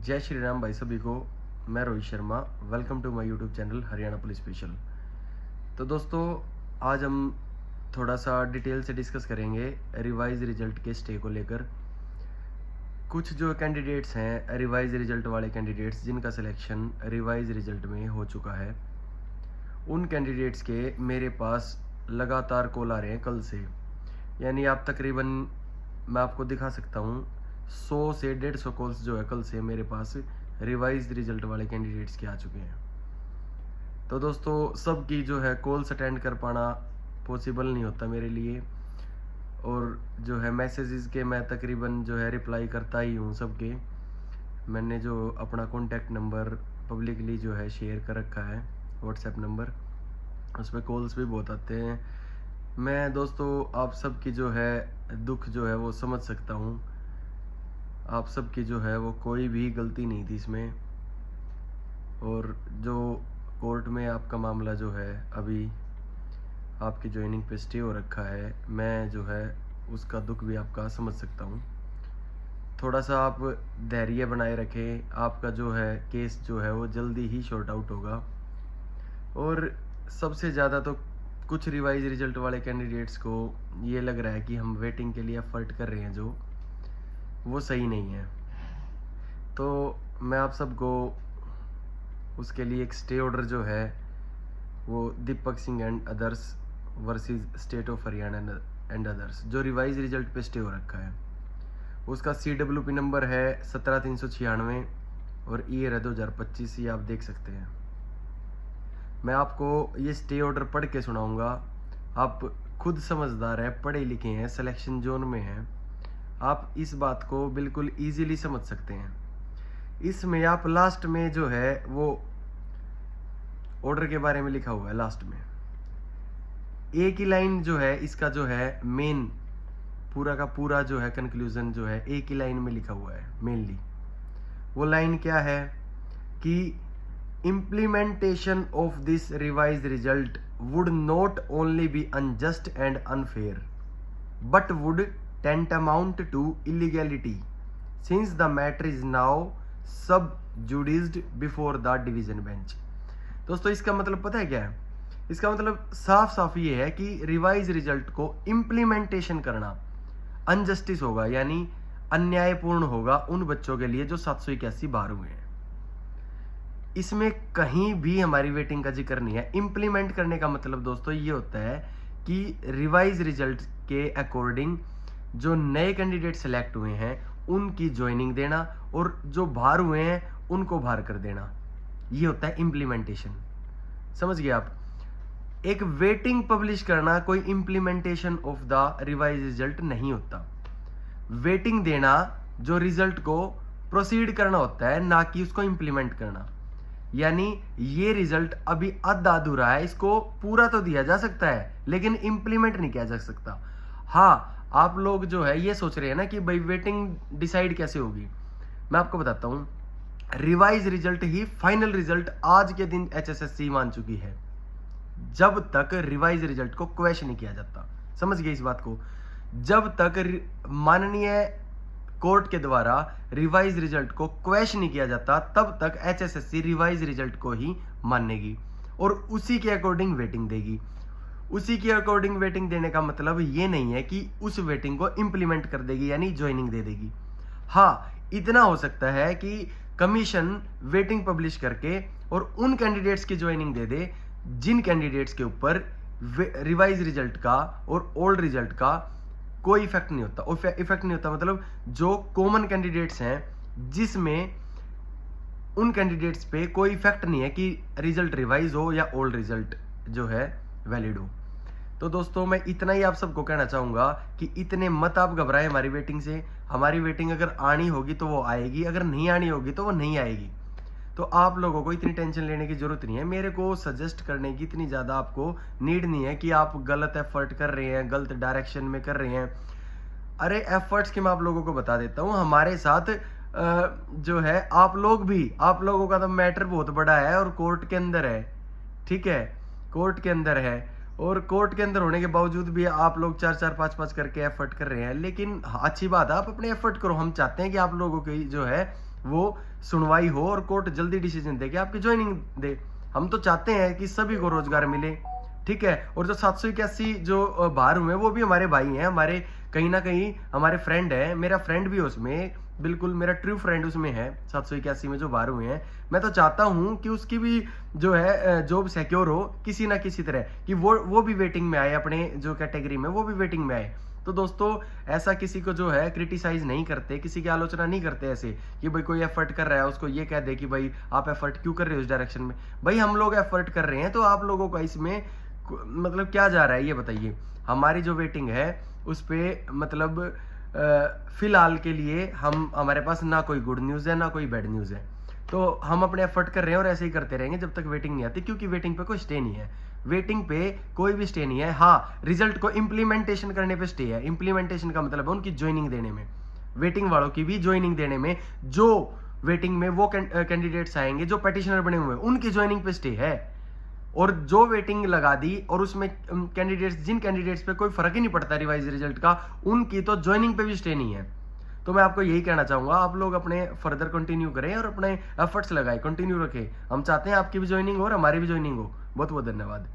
जय श्री राम भाई सभी को। मैं Rohit Sharma, welcome to my YouTube channel Haryana police special. तो दोस्तों, आज हम थोड़ा सा डिटेल से डिस्कस करेंगे रिवाइज रिजल्ट के स्टे को लेकर। कुछ जो कैंडिडेट्स हैं रिवाइज रिजल्ट वाले कैंडिडेट्स जिनका सिलेक्शन रिवाइज रिजल्ट में हो चुका है, उन कैंडिडेट्स के मेरे पास लगातार कॉल आ रहे हैं कल से। यानी आप तकरीबन, मैं आपको दिखा सकता हूँ, 100 से 150 कॉल्स जो है कल से मेरे पास रिवाइज रिजल्ट वाले कैंडिडेट्स के आ चुके हैं। तो दोस्तों, सबकी जो है कॉल्स अटेंड कर पाना पॉसिबल नहीं होता मेरे लिए, और जो है मैसेजेस के मैं तकरीबन जो है रिप्लाई करता ही हूँ सबके। मैंने जो अपना कॉन्टैक्ट नंबर पब्लिकली जो है शेयर कर रखा है, व्हाट्सएप नंबर, उस पर कॉल्स भी बहुत आते हैं। मैं दोस्तों आप सबकी जो है दुख जो है वो समझ सकता हूँ। आप सबकी जो है वो कोई भी गलती नहीं थी इसमें, और जो कोर्ट में आपका मामला जो है अभी आपकी ज्वाइनिंग पे स्टे हो रखा है, मैं जो है उसका दुख भी आपका समझ सकता हूँ। थोड़ा सा आप धैर्य बनाए रखें, आपका जो है केस जो है वो जल्दी ही शॉर्ट आउट होगा। और सबसे ज़्यादा तो कुछ रिवाइज रिजल्ट वाले कैंडिडेट्स को ये लग रहा है कि हम वेटिंग के लिए एफर्ट कर रहे हैं, जो वो सही नहीं है। तो मैं आप सबको उसके लिए एक स्टे ऑर्डर जो है वो Deepak Singh and others versus state of Haryana and others, जो रिवाइज रिजल्ट पे स्टे हो रखा है, उसका CWP नंबर है 17396 और ईयर है 2025। ये आप देख सकते हैं। मैं आपको ये स्टे ऑर्डर पढ़ के सुनाऊंगा। आप खुद समझदार हैं, पढ़े लिखे हैं, सिलेक्शन जोन में हैं, आप इस बात को बिल्कुल इजीली समझ सकते हैं। इसमें आप लास्ट में जो है वो ऑर्डर के बारे में लिखा हुआ है, लास्ट में एक ही लाइन जो है इसका जो है मेन पूरा का पूरा जो है कंक्लूजन जो है एक ही लाइन में लिखा हुआ है मेनली। वो लाइन क्या है कि implementation of this revised result would not only be unjust and unfair but would tantamount to illegality since the matter is now subjudiced before the division bench। दोस्तों, इसका मतलब पता है क्या है? इसका मतलब साफ साफ ये है कि रिवाइज रिजल्ट को इम्प्लीमेंटेशन करना अनजस्टिस होगा, यानी अन्यायपूर्ण होगा उन बच्चों के लिए जो 781 बार हुए हैं। इसमें कहीं भी हमारी वेटिंग का जिक्र नहीं है। इम्प्लीमेंट करने का मतलब दोस्तों ये होता है कि रिवाइज रिजल्ट के अकॉर्डिंग जो नए कैंडिडेट सेलेक्ट हुए हैं उनकी ज्वाइनिंग देना, और जो बाहर हुए हैं उनको बाहर कर देना, ये होता है इम्प्लीमेंटेशन। समझ गए आप? एक वेटिंग पब्लिश करना कोई implementation of the revise result नहीं होता। वेटिंग देना जो रिजल्ट को प्रोसीड करना होता है, ना कि उसको इम्प्लीमेंट करना। यानी ये रिजल्ट अभी आधा अधूरा है, इसको पूरा तो दिया जा सकता है लेकिन इंप्लीमेंट नहीं किया जा सकता। हाँ, आप लोग जो है ये सोच रहे हैं ना कि भाई वेटिंग डिसाइड कैसे होगी। मैं आपको बताता हूं, रिवाइज रिजल्ट ही फाइनल रिजल्ट आज के दिन HSSC मान चुकी है, जब तक रिवाइज रिजल्ट को क्वेश्चन नहीं किया जाता। समझ गए इस बात को? जब तक माननीय कोर्ट के द्वारा रिवाइज रिजल्ट को क्वेश्चन नहीं किया जाता, तब तक HSSC रिवाइज रिजल्ट को ही मानेगी और उसी के अकॉर्डिंग वेटिंग देगी। उसी के अकॉर्डिंग वेटिंग देने का मतलब ये नहीं है कि उस वेटिंग को इंप्लीमेंट कर देगी यानी ज्वाइनिंग दे देगी। हाँ, इतना हो सकता है कि कमीशन वेटिंग पब्लिश करके और उन कैंडिडेट्स की ज्वाइनिंग दे दे जिन कैंडिडेट्स के ऊपर रिवाइज रिजल्ट का और ओल्ड रिजल्ट का कोई इफेक्ट नहीं होता। इफेक्ट नहीं होता मतलब जो कॉमन कैंडिडेट्स हैं जिसमें उन कैंडिडेट्स पे कोई इफेक्ट नहीं है कि रिजल्ट रिवाइज हो या ओल्ड रिजल्ट जो है वैलिड हो। तो दोस्तों, मैं इतना ही आप सबको कहना चाहूंगा कि इतने मत आप घबराएं हमारी वेटिंग से। हमारी वेटिंग अगर आनी होगी तो वो आएगी, अगर नहीं आनी होगी तो वो नहीं आएगी। तो आप लोगों को इतनी टेंशन लेने की जरूरत नहीं है। मेरे को सजेस्ट करने की इतनी ज़्यादा आपको नीड नहीं है कि आप गलत एफर्ट कर रहे हैं, गलत डायरेक्शन में कर रहे हैं। अरे एफर्ट्स की मैं आप लोगों को बता देता हूँ। हमारे साथ जो है आप लोगों का तो मैटर बहुत बड़ा है और कोर्ट के अंदर है, ठीक है? कोर्ट के अंदर है और कोर्ट के अंदर होने के बावजूद भी आप लोग 4-4, 5-5 करके एफर्ट कर रहे हैं। लेकिन अच्छी बात है, आप अपने एफर्ट करो। हम चाहते हैं कि आप लोगों की जो है वो सुनवाई हो और कोर्ट जल्दी डिसीजन दे कि आपकी ज्वाइनिंग दे। हम तो चाहते हैं कि सभी को रोजगार मिले, ठीक है। और जो 781 जो बाहर हुए वो भी हमारे भाई हैं, हमारे कहीं ना कहीं हमारे फ्रेंड है, मेरा फ्रेंड भी है उसमें, बिल्कुल मेरा ट्रू फ्रेंड उसमें है 781 में जो बाहर हुए हैं। मैं तो चाहता हूं कि उसकी भी जो है जॉब सिक्योर हो किसी ना किसी तरह, कि वो भी वेटिंग में आए, अपने जो कैटेगरी में वो भी वेटिंग में आए। तो दोस्तों ऐसा किसी को जो है क्रिटिसाइज नहीं करते, किसी की आलोचना नहीं करते ऐसे कि भाई कोई एफर्ट कर रहा है उसको ये कह दे कि भाई आप एफर्ट क्यों कर रहे हो इस डायरेक्शन में। भाई हम लोग एफर्ट कर रहे हैं तो आप लोगों का इसमें मतलब क्या जा रहा है ये बताइए। हमारी जो वेटिंग है उस पे मतलब फिलहाल के लिए हमारे पास ना कोई गुड न्यूज़ है ना कोई बैड न्यूज़ है। तो हम अपने एफर्ट कर रहे हैं और ऐसे ही करते रहेंगे जब तक वेटिंग नहीं आती, क्योंकि वेटिंग पे कोई स्टे नहीं है, वेटिंग पे कोई भी स्टे नहीं है। हाँ, रिजल्ट को इम्प्लीमेंटेशन करने पे स्टे है। इम्प्लीमेंटेशन का मतलब है उनकी ज्वाइनिंग देने में, वेटिंग वालों की भी ज्वाइनिंग देने में। जो वेटिंग में वो कैंडिडेट्स आएंगे जो पेटिशनर बने हुए हैं उनकी ज्वाइनिंग पे स्टे है। और जो वेटिंग लगा दी और उसमें कैंडिडेट्स, जिन कैंडिडेट्स पे कोई फर्क ही नहीं पड़ता रिवाइज रिजल्ट का, उनकी तो ज्वाइनिंग पे भी स्टे नहीं है। तो मैं आपको यही कहना चाहूंगा, आप लोग अपने फर्दर कंटिन्यू करें और अपने एफर्ट्स लगाएं, कंटिन्यू रखें। हम चाहते हैं आपकी भी ज्वाइनिंग हो और हमारी भी ज्वाइनिंग हो। बहुत बहुत धन्यवाद।